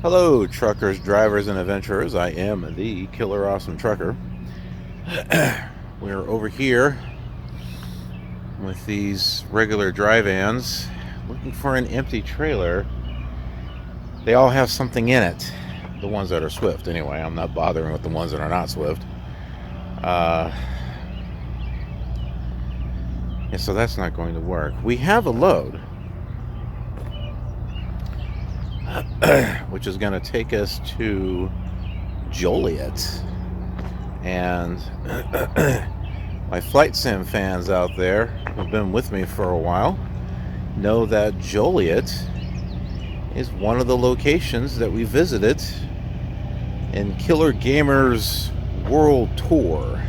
Hello, truckers, drivers, and adventurers. I am the Killer Awesome Trucker. We're over here with these regular dry vans looking for an empty trailer. They all have something in it. The ones that are Swift, anyway. I'm not bothering with the ones that are not Swift. Yeah, so that's not going to work. We have a load, which is going to take us to Joliet. And my flight sim fans out there who've been with me for a while know that Joliet is one of the locations that we visited in Killer Gamer's World Tour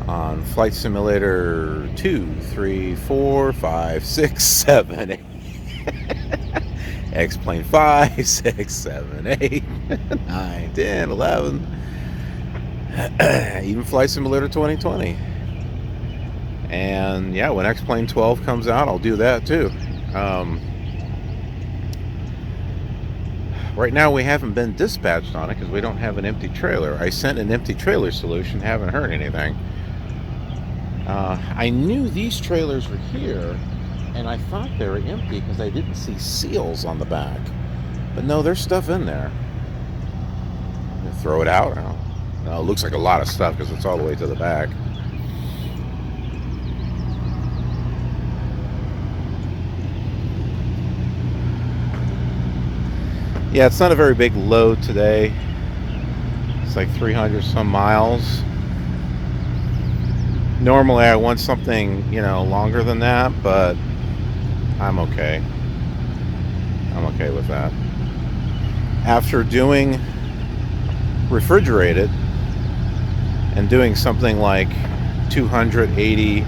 on Flight Simulator 2, 3, 4, 5, 6, 7, 8. X-Plane 5, 6, 7, 8, 9, 10, 11. Even Flight Simulator 2020. And yeah, when X-Plane 12 comes out, I'll do that too. Right now we haven't been dispatched on it because we don't have an empty trailer. I sent an empty trailer solution, haven't heard anything. I knew these trailers were here, and I thought they were empty because I didn't see seals on the back. But no, there's stuff in there. Throw it out? No, it looks like a lot of stuff because it's all the way to the back. Yeah, it's not a very big load today. It's like 300 some miles. Normally I want something, longer than that, but I'm okay. I'm okay with that. After doing refrigerated and doing something like 280,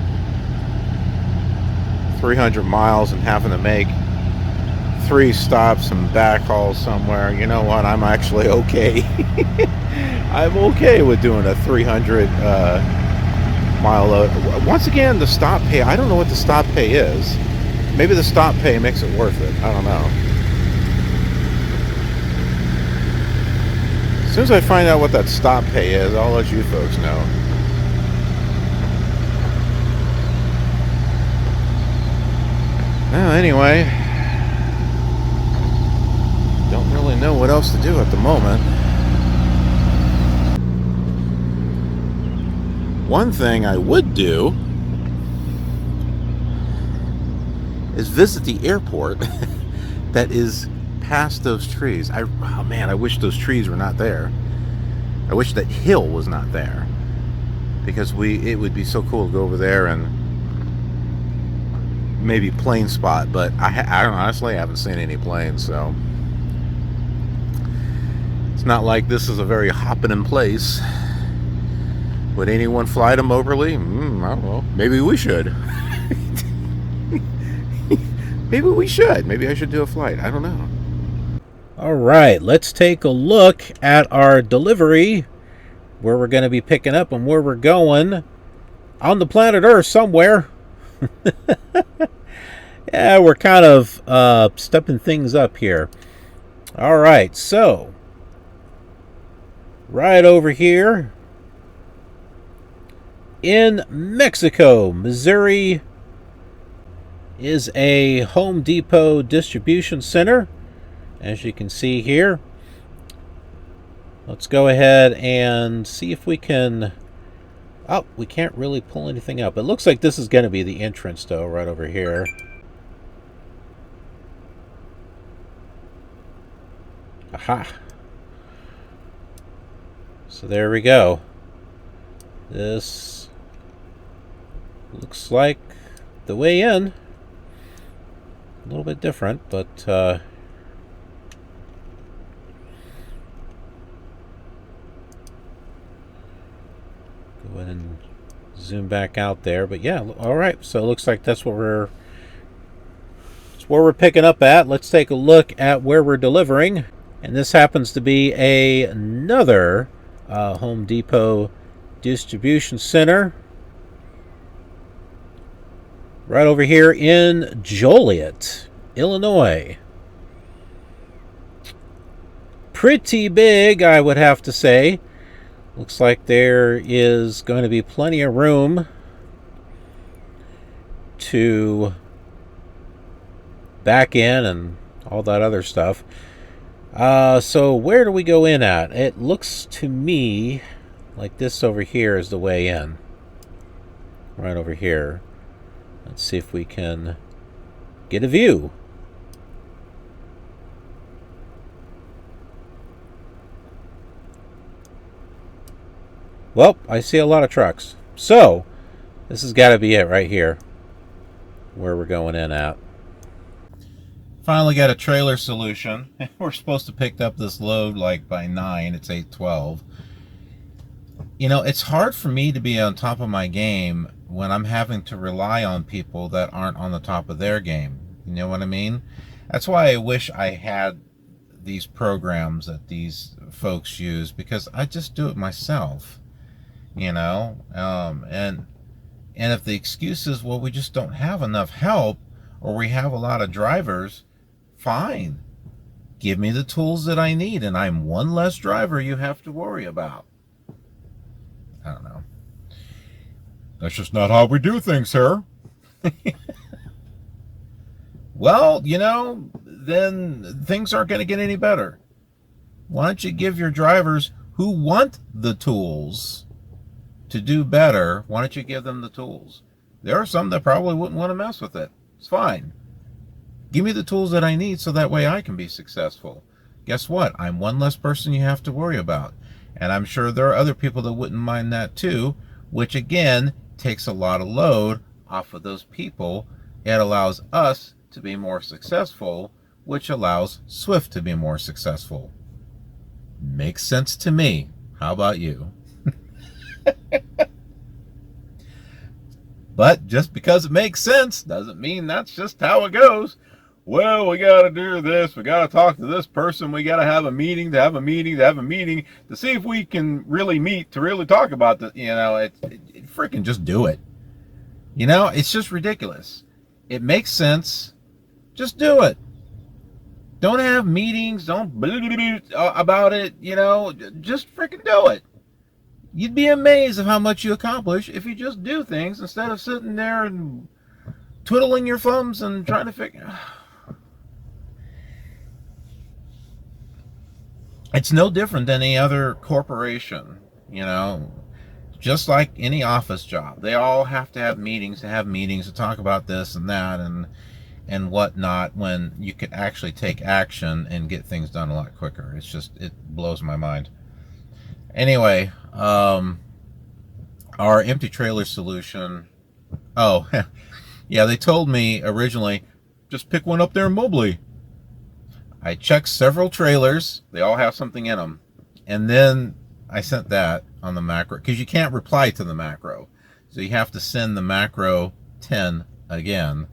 300 miles and having to make 3 stops and backhaul somewhere, you know what? I'm actually okay. I'm okay with doing a 300 mile load. Once again, the stop pay, I don't know what the stop pay is. Maybe the stop pay makes it worth it. I don't know. As soon as I find out what that stop pay is, I'll let you folks know. Well, anyway, don't really know what else to do at the moment. One thing I would do is visit the airport that is past those trees. Oh man, I wish those trees were not there. I wish that hill was not there, because it would be so cool to go over there and maybe plane spot. But I honestly haven't seen any planes, so it's not like this is a very hopping place. Would anyone fly to Moberly? I don't know. Maybe we should. Maybe we should. Maybe I should do a flight. I don't know. All right, let's take a look at our delivery, where we're going to be picking up and where we're going on the planet Earth somewhere. Yeah, we're kind of stepping things up here. All right, so right over here in Mexico, Missouri, is a Home Depot distribution center, as you can see here. Let's go ahead and see if we can... Oh, we can't really pull anything up. It looks like this is going to be the entrance, though, right over here. Aha. So there we go. This looks like the way in. A little bit different, but go ahead and zoom back out there. But yeah, all right. So it looks like that's where we're picking up at. Let's take a look at where we're delivering. And this happens to be another Home Depot distribution center right over here in Joliet, Illinois. pretty big, I would have to say. Looks like there is going to be plenty of room to back in and all that other stuff. So where do we go in at? It looks to me like this over here is the way in. Right over here. Let's see if we can get a view. Well, I see a lot of trucks. So, this has got to be it right here, where we're going in at. Finally got a trailer solution. We're supposed to pick up this load like by 9. It's 8:12. You know, it's hard for me to be on top of my game when I'm having to rely on people that aren't on the top of their game. You know what I mean? That's why I wish I had these programs that these folks use, because I just do it myself. You know, and if the excuse is, well, we just don't have enough help, or we have a lot of drivers, fine. Give me the tools that I need, and I'm one less driver you have to worry about. I don't know. That's just not how we do things, sir. Well, you know, then things aren't going to get any better. Why don't you give your drivers who want the tools to do better, why don't you give them the tools? There are some that probably wouldn't want to mess with it. It's fine. Give me the tools that I need so that way I can be successful. Guess what? I'm one less person you have to worry about. And I'm sure there are other people that wouldn't mind that too, which again takes a lot of load off of those people. It allows us to be more successful, which allows Swift to be more successful. Makes sense to me. How about you? But just because it makes sense doesn't mean that's just how it goes. Well, we got to do this. We got to talk to this person. We got to have a meeting to have a meeting to have a meeting to see if we can really meet to really talk about this. You know, it freaking just do it. You know, it's just ridiculous. It makes sense. Just do it. Don't have meetings. Don't about it. You know, just freaking do it. You'd be amazed at how much you accomplish if you just do things instead of sitting there and twiddling your thumbs and trying to figure. It's no different than any other corporation, you know, just like any office job. They all have to have meetings to talk about this and that and whatnot, when you could actually take action and get things done a lot quicker. It's just, it blows my mind. Anyway, our empty trailer solution. Oh, yeah, they told me originally, just pick one up there in Moberly. I checked several trailers. They all have something in them. And then I sent that on the macro, because you can't reply to the macro. So you have to send the macro 10 again.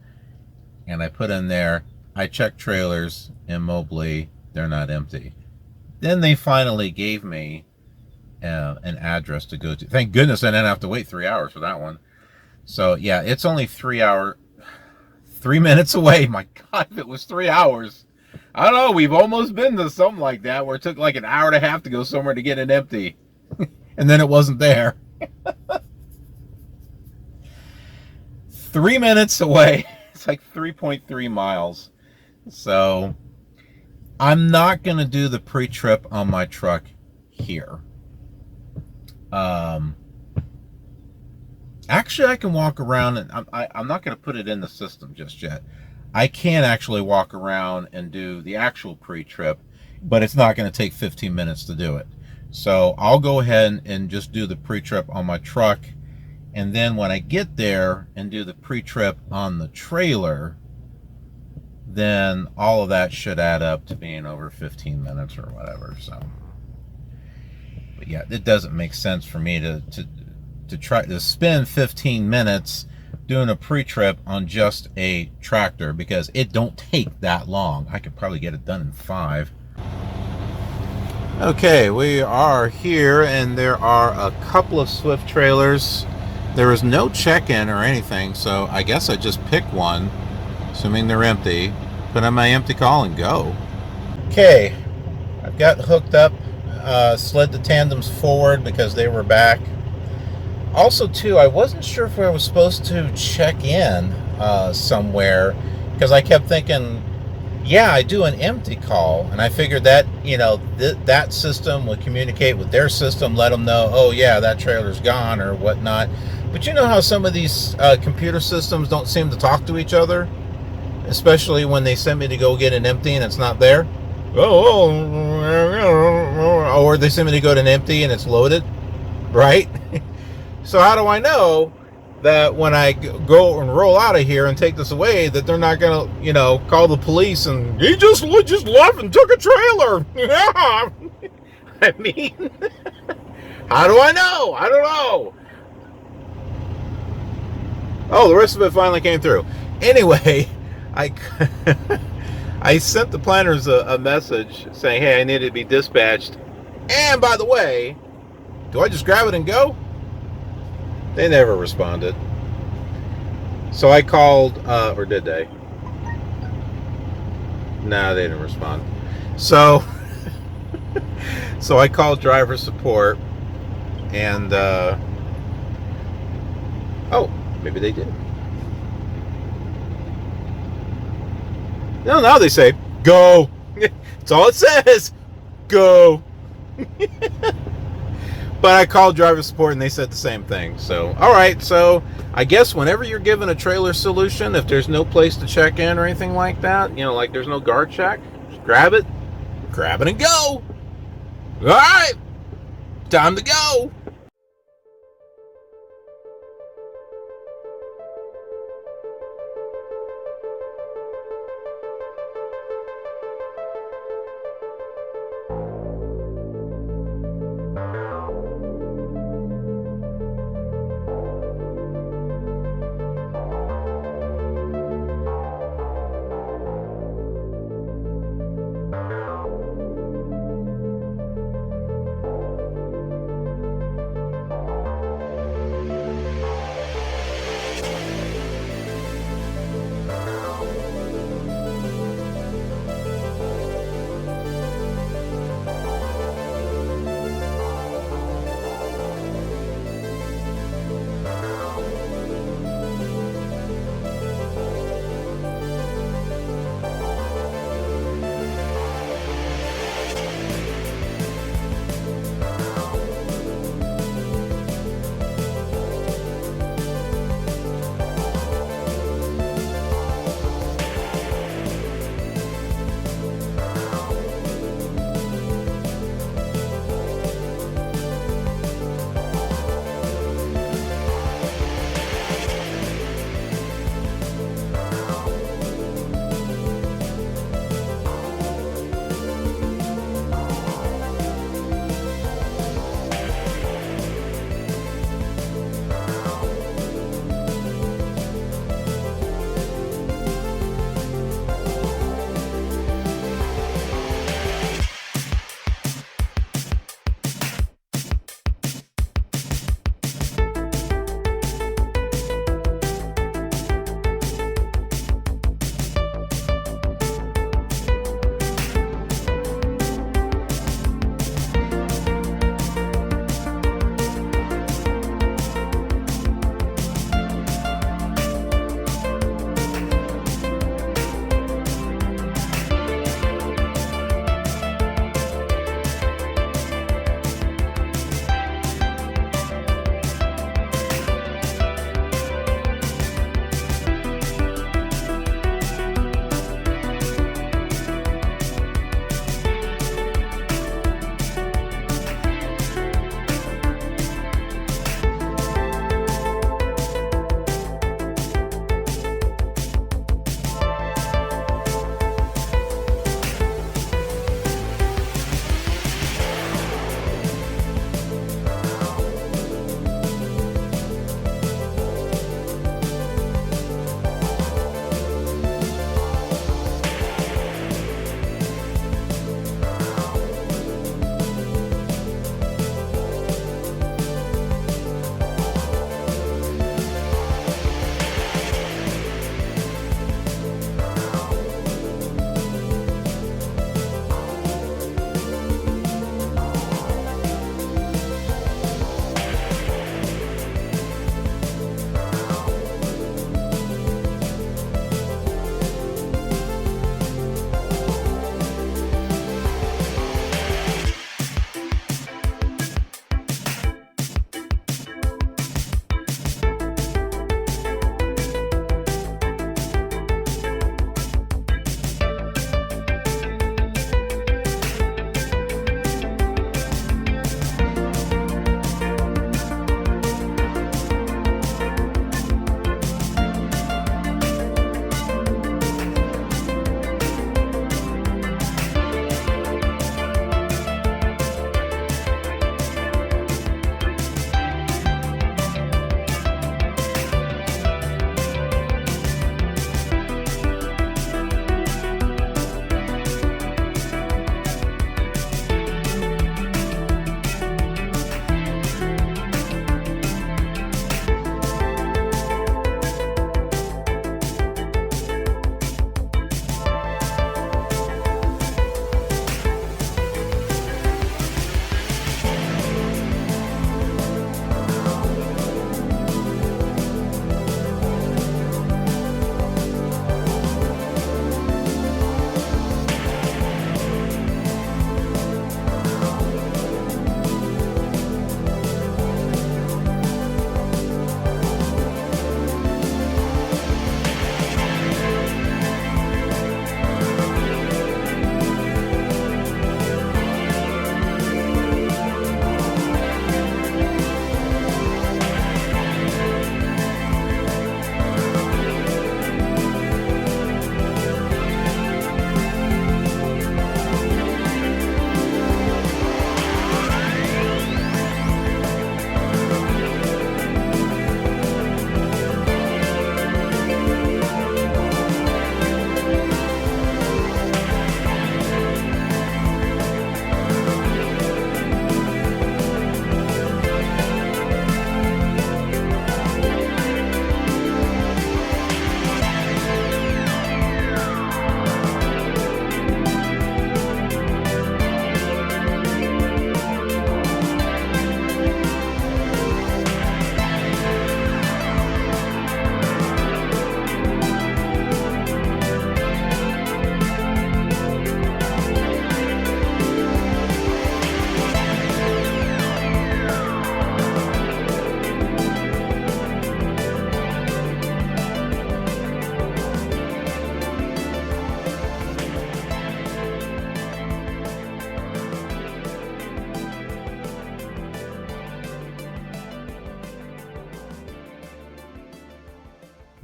And I put in there, I checked trailers in Moberly. They're not empty. Then they finally gave me an address to go to. Thank goodness I didn't have to wait 3 hours for that one. So yeah, it's only 3 minutes away. My God, if it was 3 hours. I don't know, we've almost been to something like that where it took like an hour and a half to go somewhere to get it empty. And then it wasn't there. 3 minutes away. It's like 3.3 miles. So I'm not going to do the pre-trip on my truck here. Actually, I can walk around, and I'm not going to put it in the system just yet. I can actually walk around and do the actual pre-trip, but it's not going to take 15 minutes to do it. So I'll go ahead and just do the pre-trip on my truck, and then when I get there and do the pre-trip on the trailer, then all of that should add up to being over 15 minutes or whatever. So, but yeah, it doesn't make sense for me to try to spend 15 minutes doing a pre-trip on just a tractor, because it don't take that long. I could probably get it done in 5. Okay, we are here, and there are a couple of Swift trailers. There is no check-in or anything, so I guess I just pick one, assuming they're empty, put on my empty call and go. Okay, I've got hooked up, slid the tandems forward because they were back. Also, too, I wasn't sure if I was supposed to check in somewhere because I kept thinking, yeah, I do an empty call, and I figured that, that system would communicate with their system, let them know, oh yeah, that trailer's gone or whatnot. But you know how some of these computer systems don't seem to talk to each other, especially when they send me to go get an empty and it's not there. Or they send me to go to an empty and it's loaded, right? So how do I know that when I go and roll out of here and take this away, that they're not gonna, call the police and he just left and took a trailer? Yeah. I mean, how do I know? I don't know. Oh, the rest of it finally came through. Anyway, I sent the planners a message saying, hey, I needed to be dispatched. And by the way, do I just grab it and go? They never responded. So I called, or did they? No, they didn't respond. So I called driver support and, oh, maybe they did. No, now they say, go. That's all it says. Go. But I called driver support and they said the same thing. So, all right. So I guess whenever you're given a trailer solution, if there's no place to check in or anything like that, like there's no guard check, just grab it and go. All right. Time to go.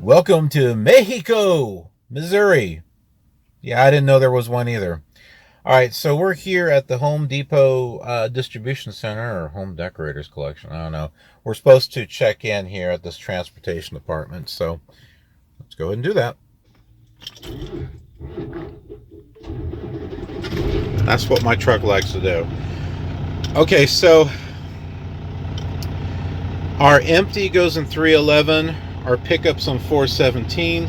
Welcome to Mexico, Missouri. Yeah, I didn't know there was one either. All right, so we're here at the Home Depot Distribution Center or Home Decorators Collection. I don't know. We're supposed to check in here at this transportation department, so let's go ahead and do that. That's what my truck likes to do. Okay, so our empty goes in 311. Our pickup's on 417.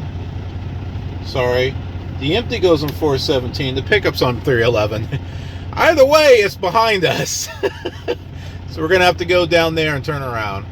Sorry. The empty goes on 417. The pickup's on 311. Either way, it's behind us. So we're going to have to go down there and turn around.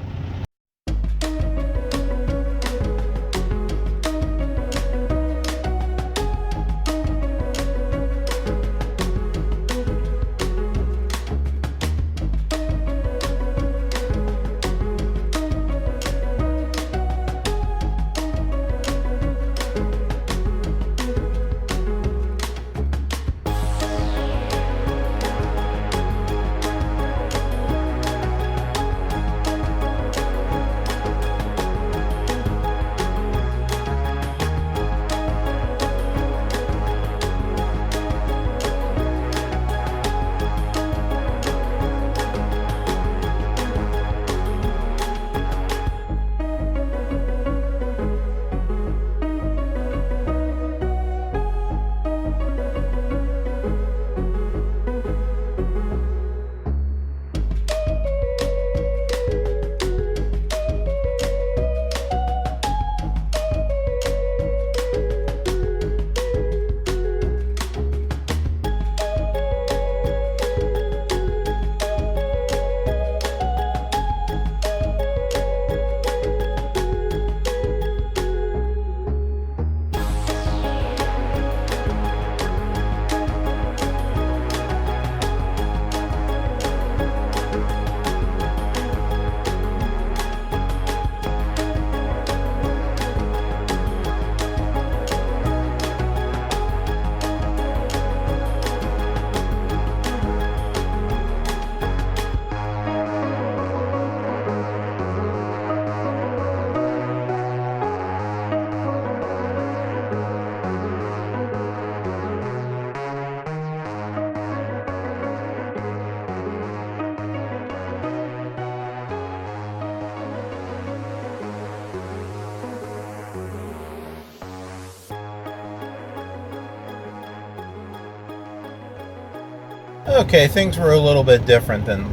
Okay, things were a little bit different than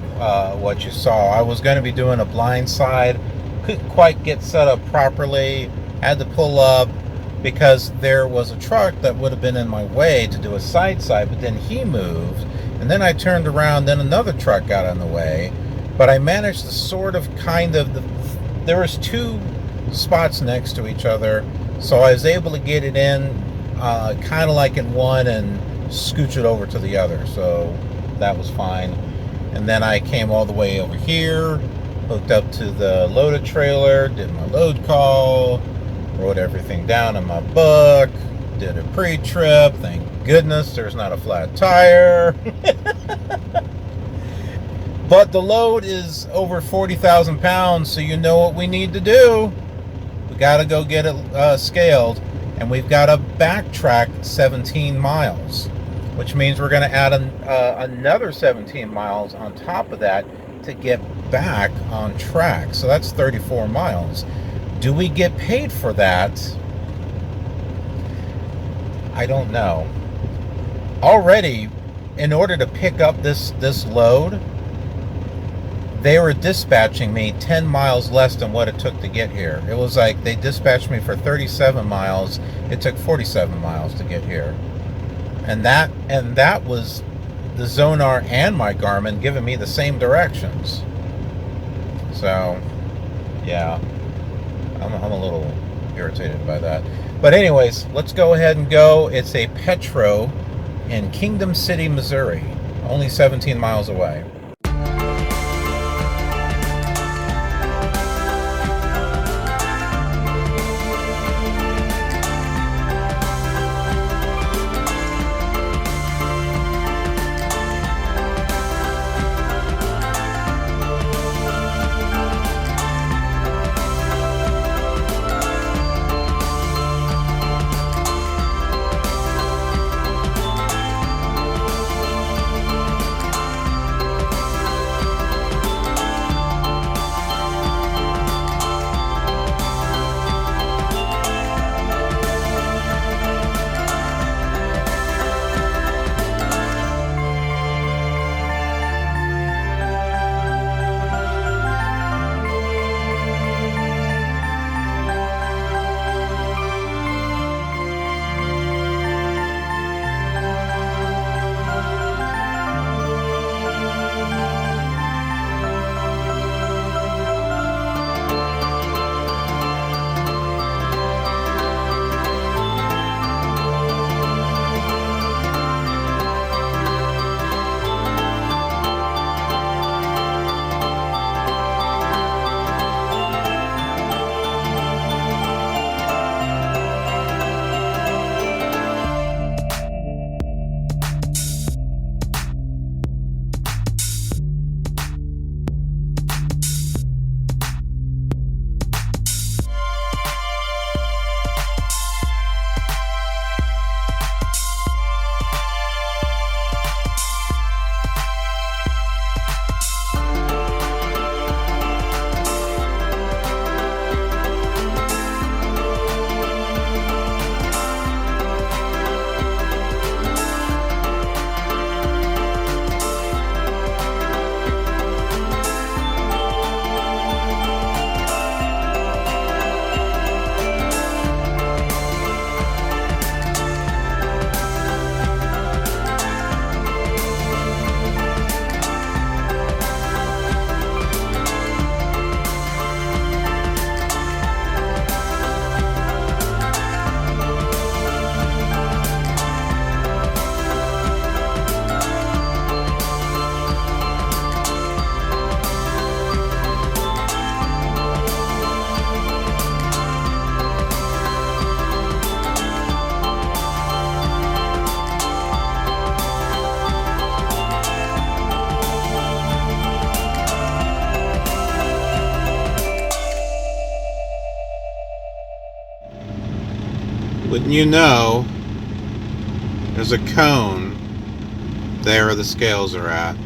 what you saw. I was going to be doing a blind side, couldn't quite get set up properly, had to pull up because there was a truck that would have been in my way to do a side, but then he moved, and then I turned around, then another truck got in the way, but I managed to there was two spots next to each other, so I was able to get it in kind of like in one and scooch it over to the other, so that was fine. And then I came all the way over here, hooked up to the loaded trailer, did my load call, wrote everything down in my book, did a pre-trip. Thank goodness there's not a flat tire. But the load is over 40,000 pounds, so you know what we need to do. We got to go get it scaled, and we've got to backtrack 17 miles, which means we're going to add another 17 miles on top of that to get back on track. So that's 34 miles. Do we get paid for that? I don't know. Already, in order to pick up this load, they were dispatching me 10 miles less than what it took to get here. It was like they dispatched me for 37 miles. It took 47 miles to get here. And that was the Zonar and my Garmin giving me the same directions. So, yeah, I'm a little irritated by that. But anyways, let's go ahead and go. It's a Petro in Kingdom City, Missouri, only 17 miles away. Wouldn't you know, there's a cone there where the scales are at.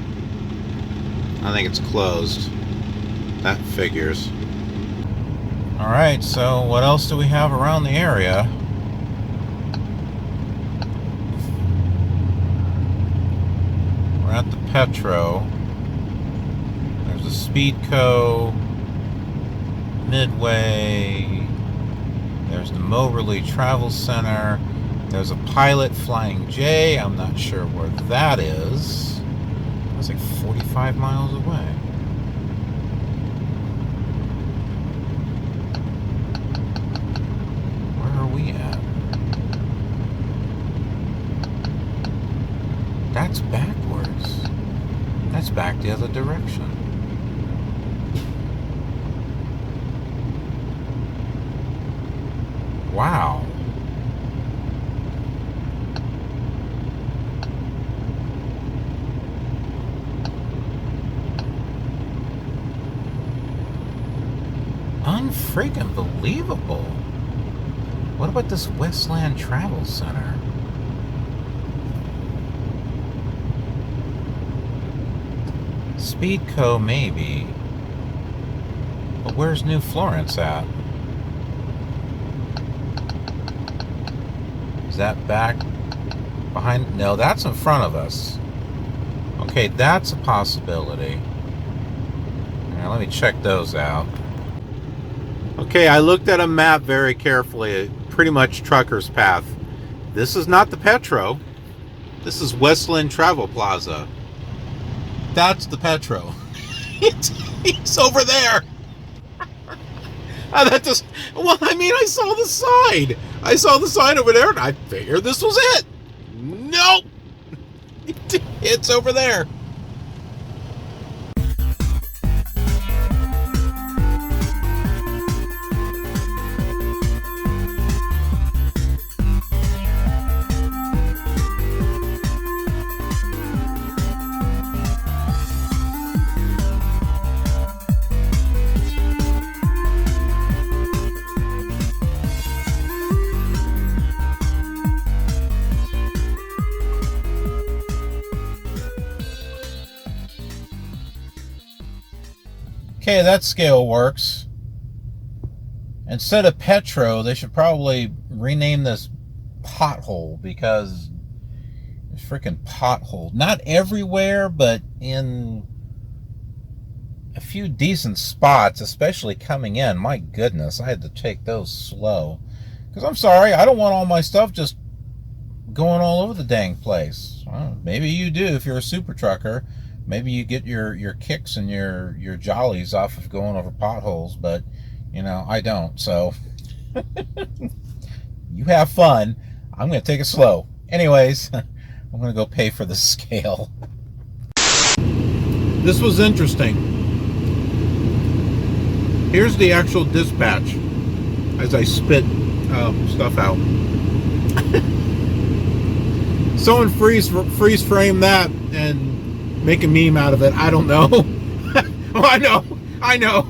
I think it's closed. That figures. Alright, so what else do we have around the area? We're at the Petro. There's a Speedco, Midway. There's the Moberly Travel Center. There's a Pilot Flying J. I'm not sure where that is. That's like 45 miles away. Where are we at? That's backwards. That's back the other direction. Wow. Unfreaking believable. What about this Westland Travel Center? Speedco maybe. But where's New Florence at? Is that back behind? No, that's in front of us. Okay, that's a possibility. Now, let me check those out. Okay, I looked at a map very carefully. Pretty much Trucker's Path. This is not the Petro. This is Westland Travel Plaza. That's the Petro. It's over there. That just, well, I mean, I saw the sign. I saw the sign over there, and I figured this was it. Nope. It's over there. Okay, that scale works. Instead of Petro, they should probably rename this Pothole, because it's freaking pothole. Not everywhere, but in a few decent spots, especially coming in. My goodness, I had to take those slow. Because I'm sorry, I don't want all my stuff just going all over the dang place. Maybe you do if you're a super trucker. Maybe you get your kicks and your jollies off of going over potholes, but, you know, I don't. So, you have fun. I'm going to take it slow. Anyways, I'm going to go pay for the scale. This was interesting. Here's the actual dispatch as I spit stuff out. Someone freeze frame that and make a meme out of it. I don't know. Oh, I know.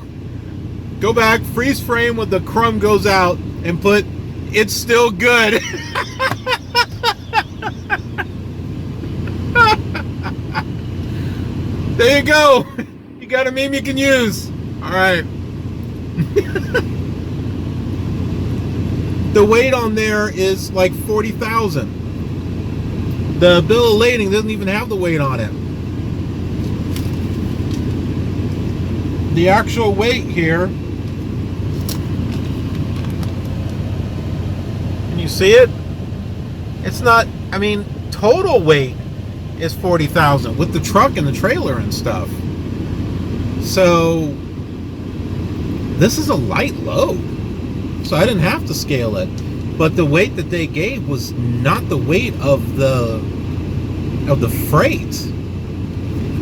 Go back, freeze frame when the crumb goes out, and put, it's still good. There you go. You got a meme you can use. All right. The weight on there is like 40,000. The bill of lading doesn't even have the weight on it. The actual weight here, can you see it? It's not, I mean, total weight is 40,000 with the truck and the trailer and stuff. So this is a light load, so I didn't have to scale it. But the weight that they gave was not the weight of the freight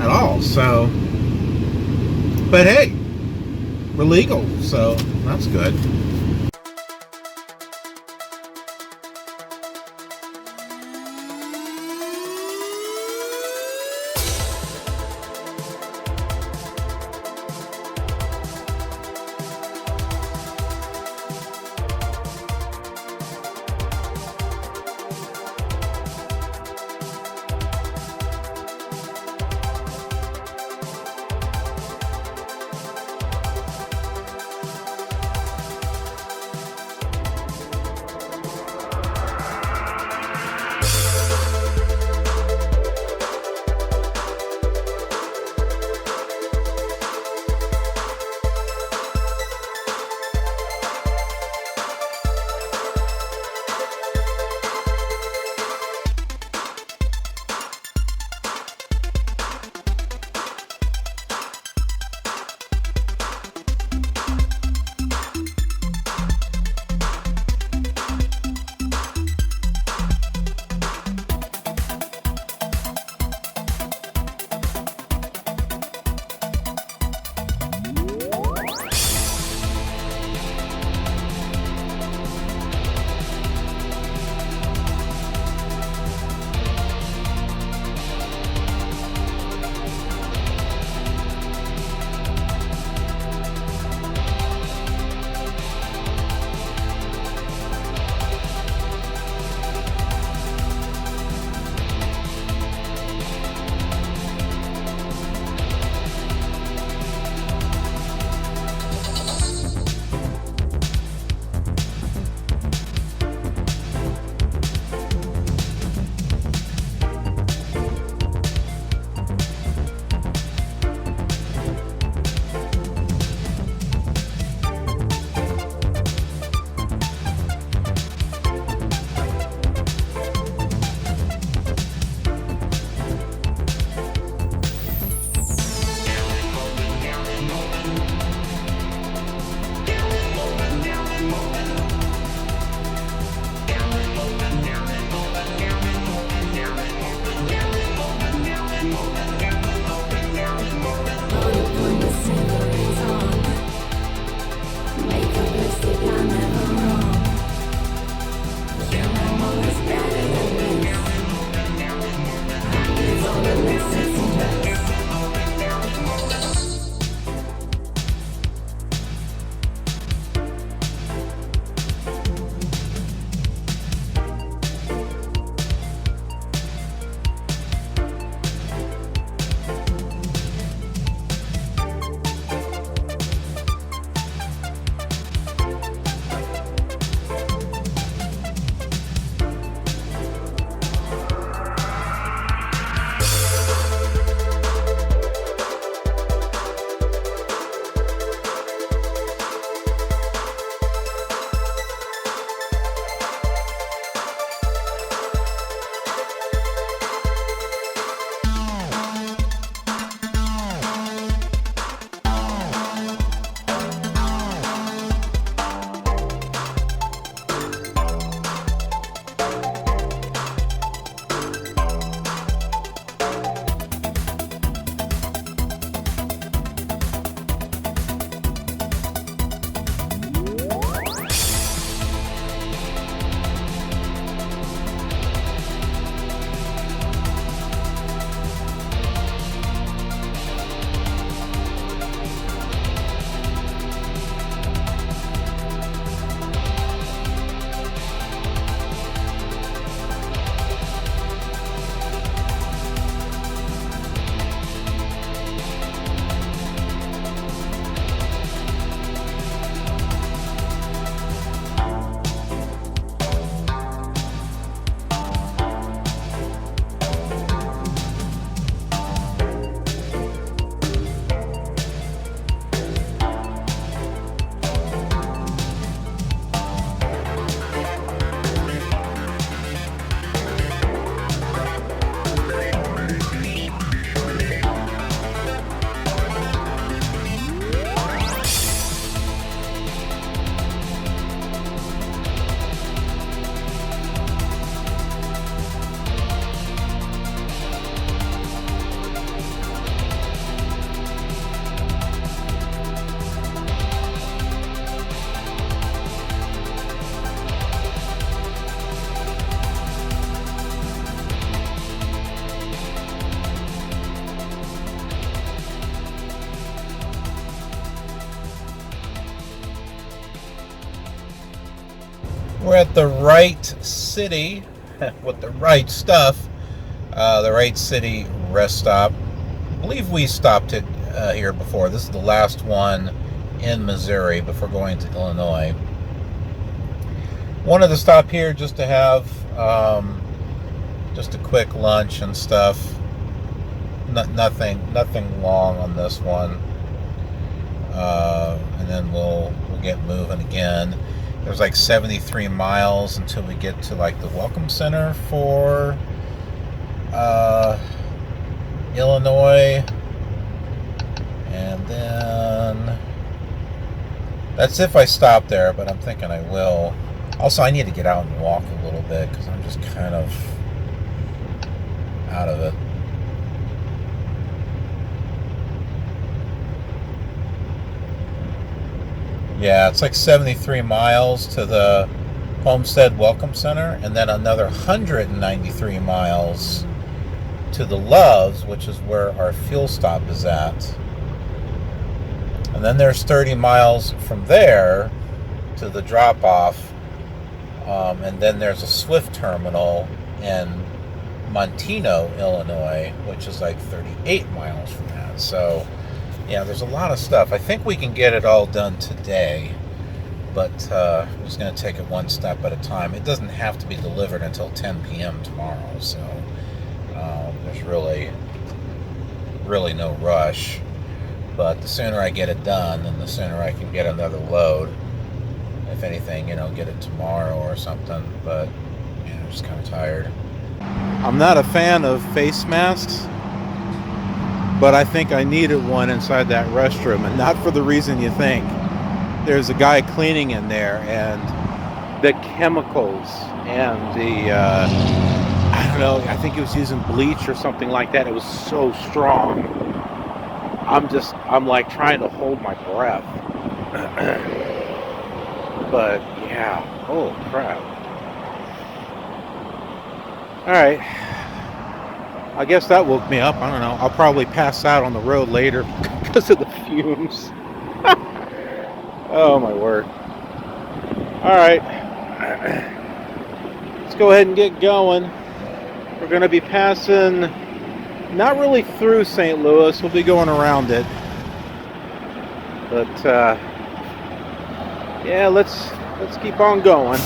at all. So, but hey, we're legal, so that's good. We're at the right city with the right stuff. The right city rest stop. I believe we stopped it here before. This is the last one in Missouri before going to Illinois. Wanted to stop here just to have just a quick lunch and stuff. Nothing long on this one. And then we'll get moving again. There's like 73 miles until we get to like the Welcome Center for Illinois. And then that's if I stop there, but I'm thinking I will. Also, I need to get out and walk a little bit because I'm just kind of out of it. Yeah, it's like 73 miles to the Homestead Welcome Center, and then another 193 miles to the Loves, which is where our fuel stop is at. And then there's 30 miles from there to the drop-off, and then there's a Swift terminal in Montino, Illinois, which is like 38 miles from that. So yeah, there's a lot of stuff. I think we can get it all done today, but I'm just going to take it one step at a time. It doesn't have to be delivered until 10 p.m. tomorrow, so there's really no rush. But the sooner I get it done, then the sooner I can get another load. If anything, get it tomorrow or something. But I'm just kind of tired. I'm not a fan of face masks, but I think I needed one inside that restroom, and not for the reason you think. There's a guy cleaning in there, and the chemicals and the, I don't know, I think he was using bleach or something like that. It was so strong. I'm like trying to hold my breath. But yeah, oh crap. All right. I guess that woke me up. I don't know. I'll probably pass out on the road later because of the fumes. Oh my word. All right. Let's go ahead and get going. We're going to be passing, not really through St. Louis. We'll be going around it. But yeah, let's keep on going.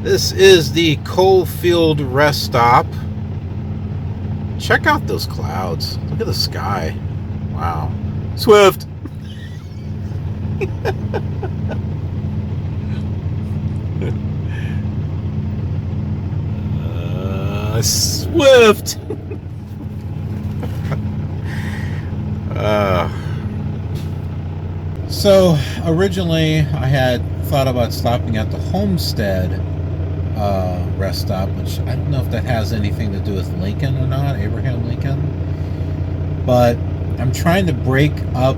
This is the Coalfield Rest Stop. Check out those clouds. Look at the sky. Wow. Swift! Swift! So originally I had thought about stopping at the Homestead rest stop, which I don't know if that has anything to do with Lincoln or not, Abraham Lincoln, but I'm trying to break up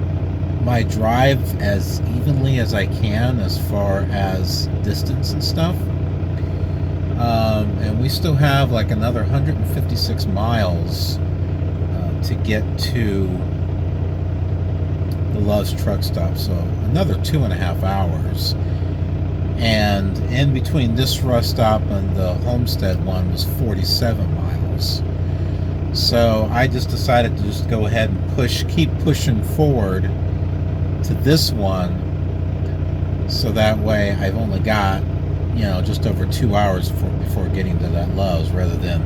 my drive as evenly as I can as far as distance and stuff. And we still have like another 156 miles to get to the Love's truck stop, so another 2.5 hours. And in between this rest stop and the Homestead one was 47 miles. So I just decided to just go ahead and keep pushing forward to this one, so that way I've only got, just over 2 hours before getting to that Love's, rather than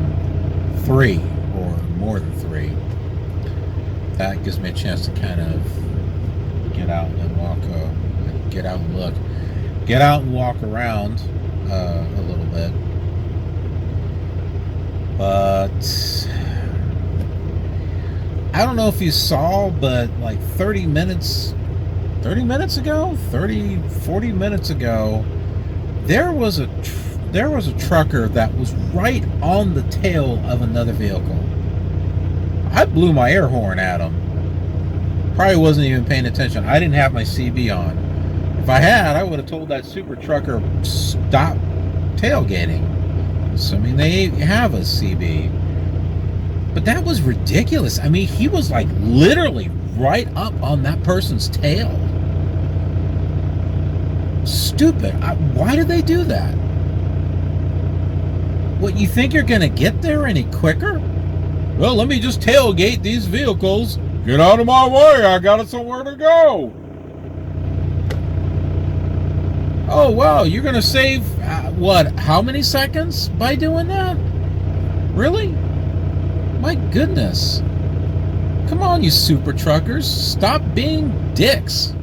3 or more than 3. That gives me a chance to kind of get out and walk, get out and look. Get out and walk around a little bit. But I don't know if you saw, but like 40 minutes ago, there was a trucker that was right on the tail of another vehicle. I blew my air horn at him. Probably wasn't even paying attention. I didn't have my CB on. If I had, I would have told that super trucker, stop tailgating. Assuming they have a CB. But that was ridiculous. I mean, he was like literally right up on that person's tail. Stupid. Why do they do that? What, you think you're going to get there any quicker? Well, let me just tailgate these vehicles. Get out of my way. I got somewhere to go. Oh, wow. You're going to save, how many seconds by doing that? Really? My goodness. Come on, you super truckers. Stop being dicks.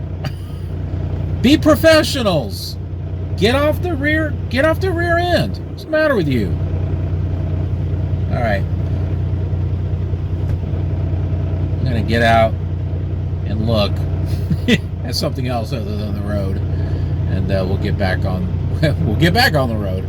Be professionals. Get off the rear end. What's the matter with you? All right. I'm going to get out and look at something else other than the road, and we'll get back on the road.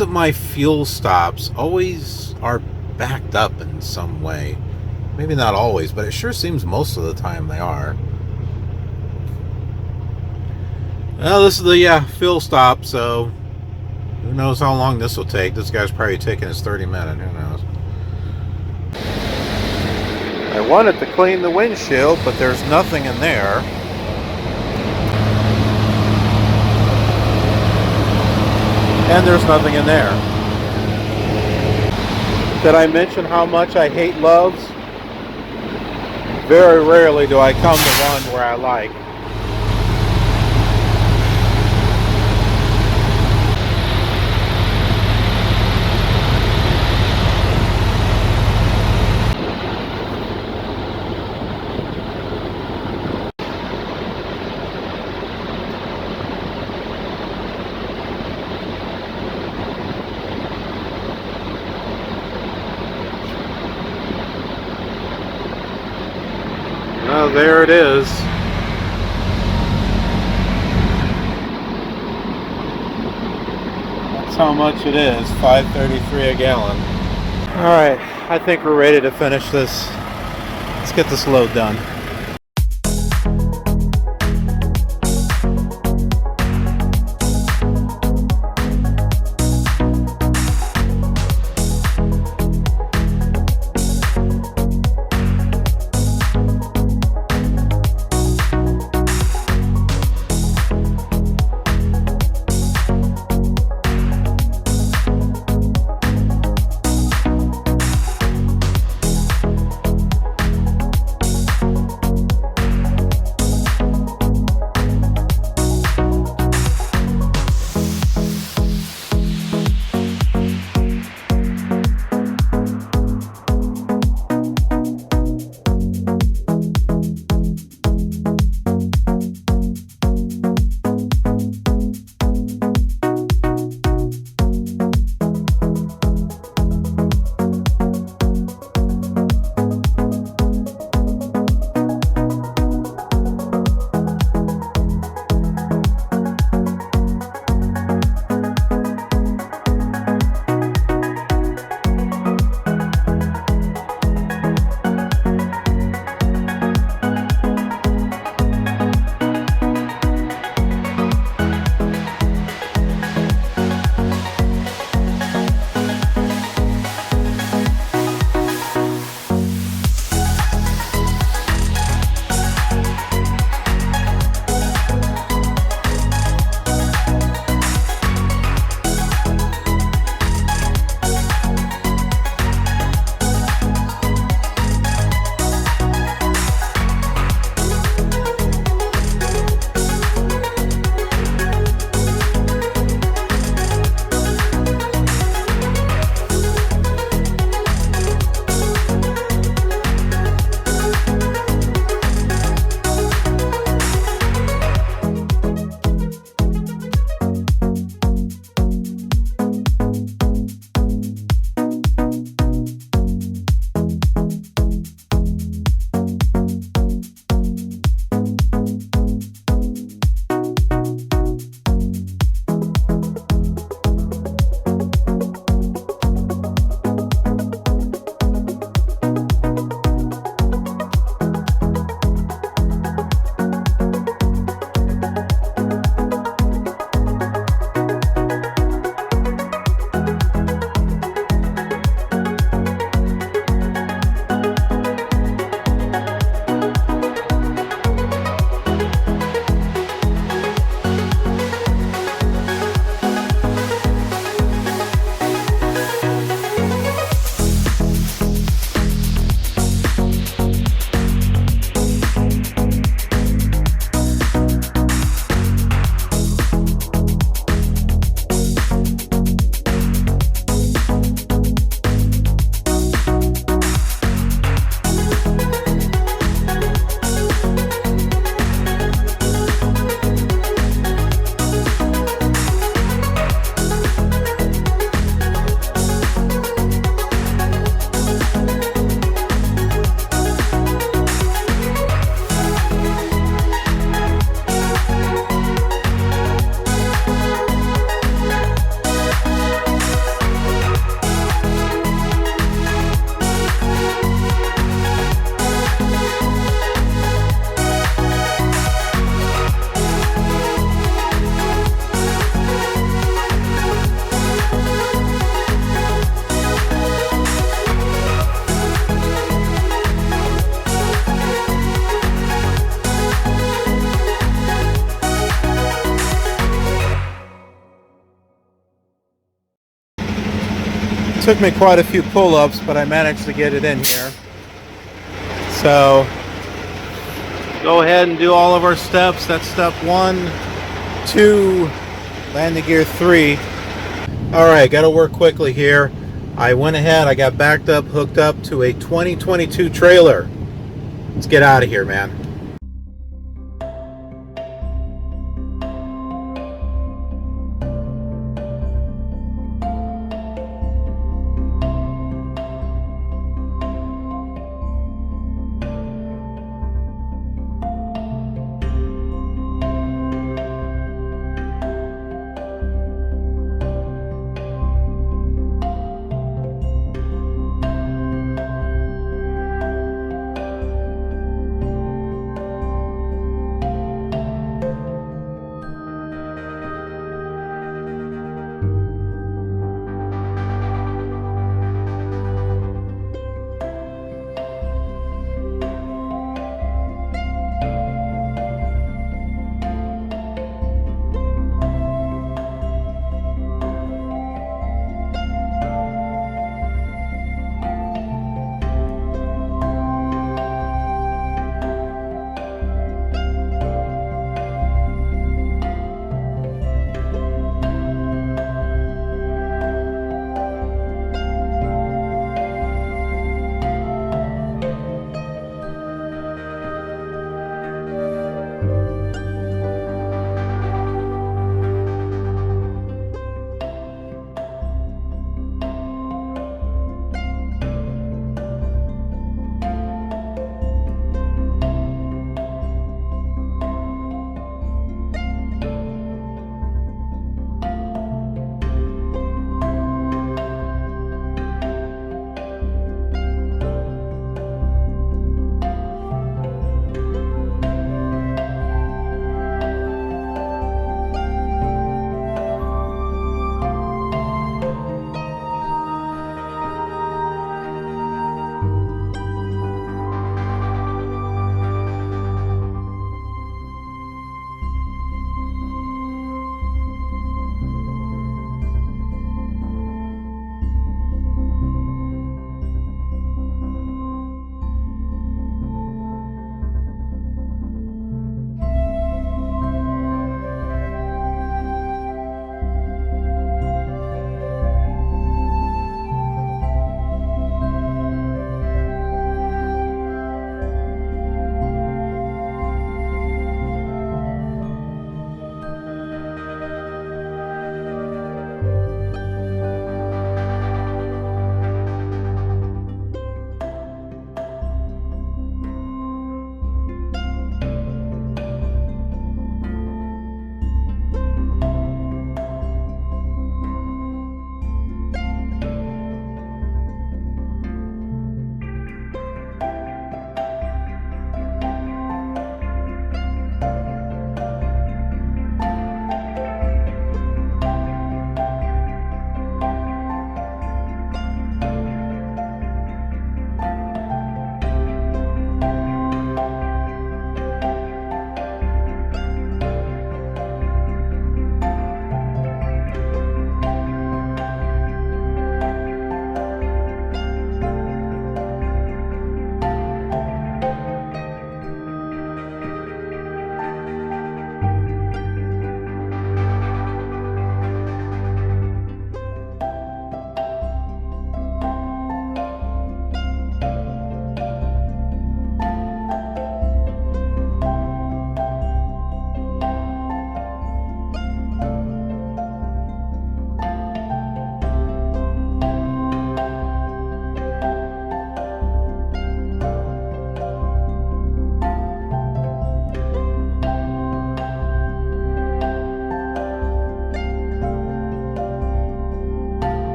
most of my fuel stops always are backed up in some way. Maybe not always, but it sure seems most of the time they are. Well, this is the fuel stop, so who knows how long this will take. This guy's probably taking his 30-minute. Who knows? I wanted to clean the windshield, but there's nothing in there. And there's nothing in there. Did I mention how much I hate Love's? Very rarely do I come to one where I like. Well, there it is. That's how much it is, $5.33 a gallon. Alright, I think we're ready to finish this. Let's get this load done. Took me quite a few pull-ups, but I managed to get it in here. So go ahead and do all of our steps. That's step 1, 2, landing gear 3. All right, got to work quickly here. I went ahead, I got backed up, hooked up to a 2022 trailer. Let's get out of here, man.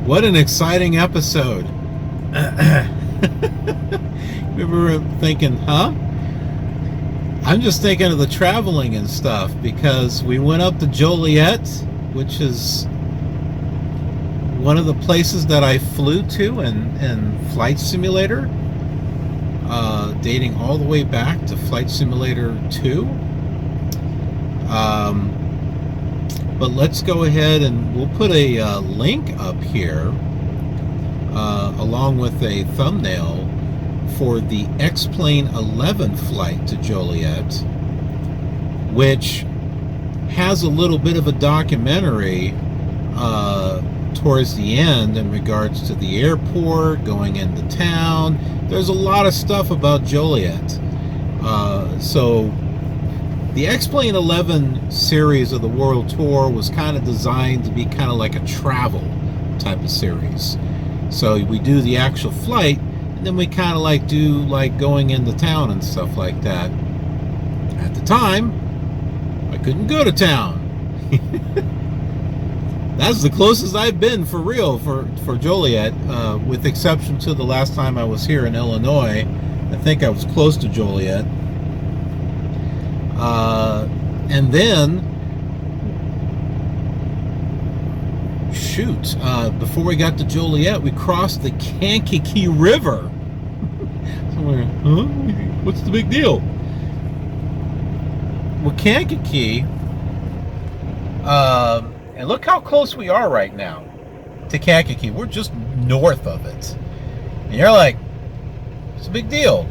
What an exciting episode. We were thinking, huh? I'm just thinking of the traveling and stuff, because we went up to Joliet, which is one of the places that I flew to in Flight Simulator, dating all the way back to Flight Simulator 2. But let's go ahead and we'll put a link up here along with a thumbnail for the X-Plane 11 flight to Joliet, which has a little bit of a documentary towards the end in regards to the airport, going into town. There's a lot of stuff about Joliet. So the X-Plane 11 series of the World Tour was kind of designed to be kind of like a travel type of series. So we do the actual flight, and then we kind of like do like going into town and stuff like that. At the time, I couldn't go to town. That's the closest I've been for real for Joliet, with exception to the last time I was here in Illinois. I think I was close to Joliet. And then, shoot, before we got to Joliet, we crossed the Kankakee River. So we're, huh? What's the big deal? Well, Kankakee, and look how close we are right now to Kankakee. We're just north of it. And you're like, it's a big deal.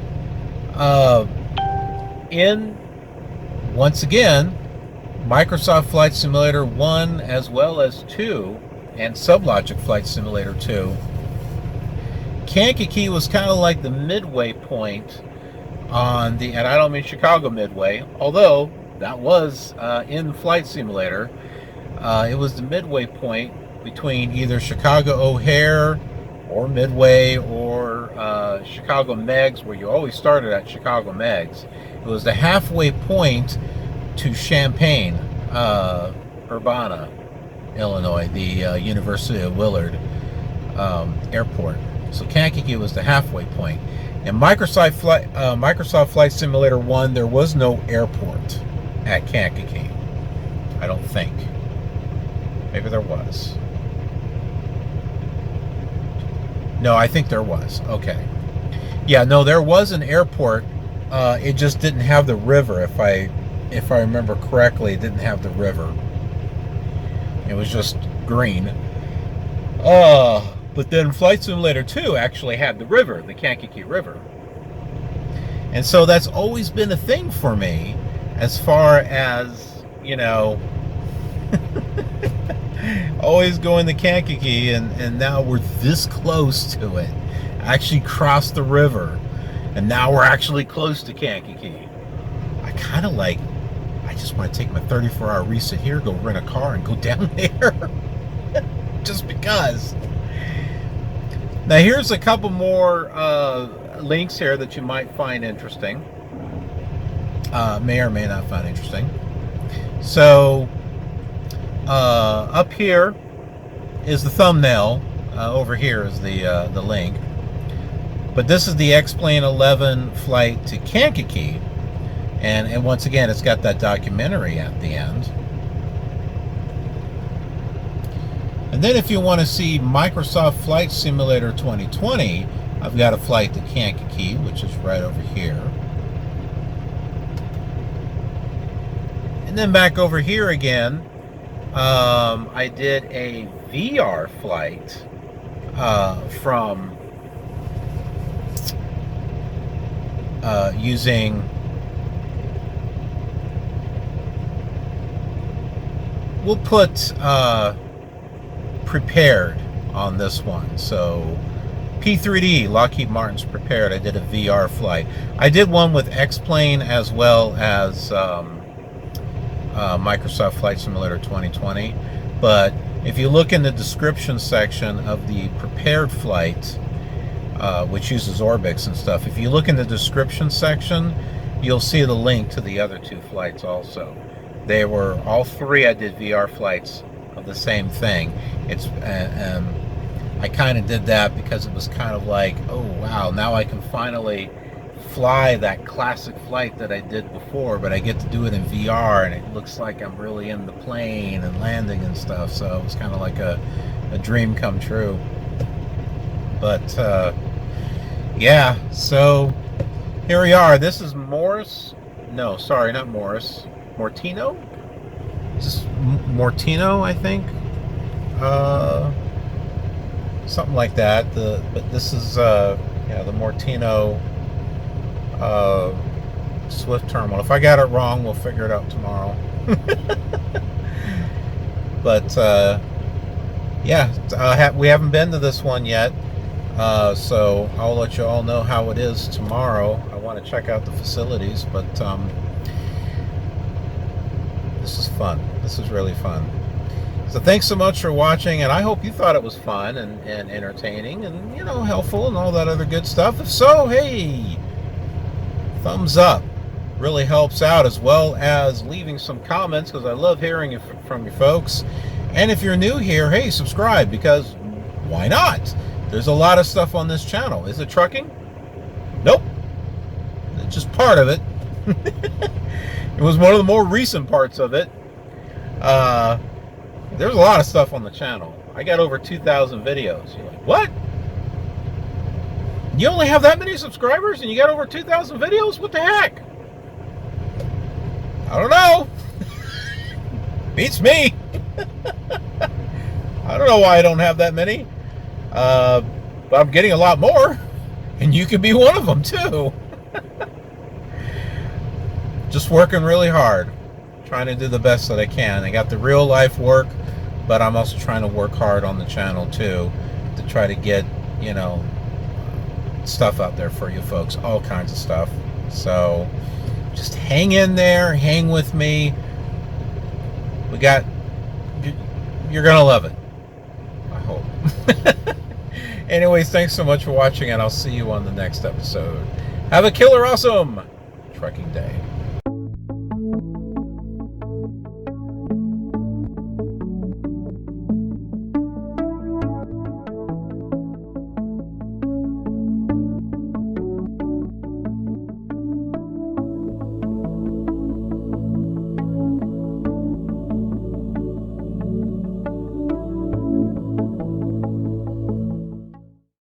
Once again, Microsoft Flight Simulator 1 as well as 2 and Sublogic Flight Simulator 2, Kankakee was kind of like the midway point on the, and I don't mean Chicago Midway, although that was in Flight Simulator. It was the midway point between either Chicago O'Hare or Midway or Chicago Megs, where you always started at Chicago Megs. It was the halfway point to Champaign, Urbana, Illinois, the University of Willard airport. So Kankakee was the halfway point. In Microsoft Flight Simulator 1, there was no airport at Kankakee. I don't think. Maybe there was. No, I think there was. Okay. Yeah, no, there was an airport. It just didn't have the river. If I remember correctly, it didn't have the river. It was just green. But then Flight Simulator 2 actually had the river, the Kankakee River. And so that's always been a thing for me, as far as, you know, always going to Kankakee, and now we're this close to it. Actually crossed the river, and now we're actually close to Kankakee. I kind of like, I just want to take my 34-hour reset here, go rent a car and go down there. Just because. Now here's a couple more links here that you might find interesting. May or may not find interesting. So up here is the thumbnail. Over here is the link. But this is the X-Plane 11 flight to Kankakee. And once again, it's got that documentary at the end. And then if you want to see Microsoft Flight Simulator 2020, I've got a flight to Kankakee, which is right over here. And then back over here again, I did a VR flight from using we'll put Prepared on this one. So P3D, Lockheed Martin's Prepared. I did a VR flight. I did one with X-Plane as well as Microsoft Flight Simulator 2020. But if you look in the description section of the Prepared flight, which uses Orbix and stuff, if you look in the description section, you'll see the link to the other two flights also. They were all three. I did VR flights of the same thing. It's I kind of did that because it was kind of like, oh wow, now I can finally fly that classic flight that I did before, but I get to do it in VR, and it looks like I'm really in the plane and landing and stuff. So it was kind of like a dream come true. But yeah, so here we are. This is Morris. No, sorry, not Morris. Mortino? Just Mortino, I think. Something like that. But this is yeah, the Mortino Swift terminal. If I got it wrong, we'll figure it out tomorrow. But yeah, we haven't been to this one yet. So I'll let you all know how it is tomorrow. I want to check out the facilities, but this is fun. This is really fun. So thanks so much for watching, and I hope you thought it was fun and entertaining and, you know, helpful and all that other good stuff. If so, hey, thumbs up. Really helps out, as well as leaving some comments, because I love hearing from you folks. And if you're new here, hey, subscribe, because why not? There's a lot of stuff on this channel. Is it trucking? Nope. It's just part of it. It was one of the more recent parts of it. There's a lot of stuff on the channel. I got over 2,000 videos. You're like, what? You only have that many subscribers and you got over 2,000 videos? What the heck? I don't know. Beats me. I don't know why I don't have that many. But I'm getting a lot more. And you could be one of them too. Just working really hard. Trying to do the best that I can. I got the real life work, but I'm also trying to work hard on the channel too, to try to get, you know, stuff out there for you folks, all kinds of stuff. So just hang in there, hang with me. You're gonna love it, I hope. Anyways, thanks so much for watching, and I'll see you on the next episode. Have a killer awesome trucking day.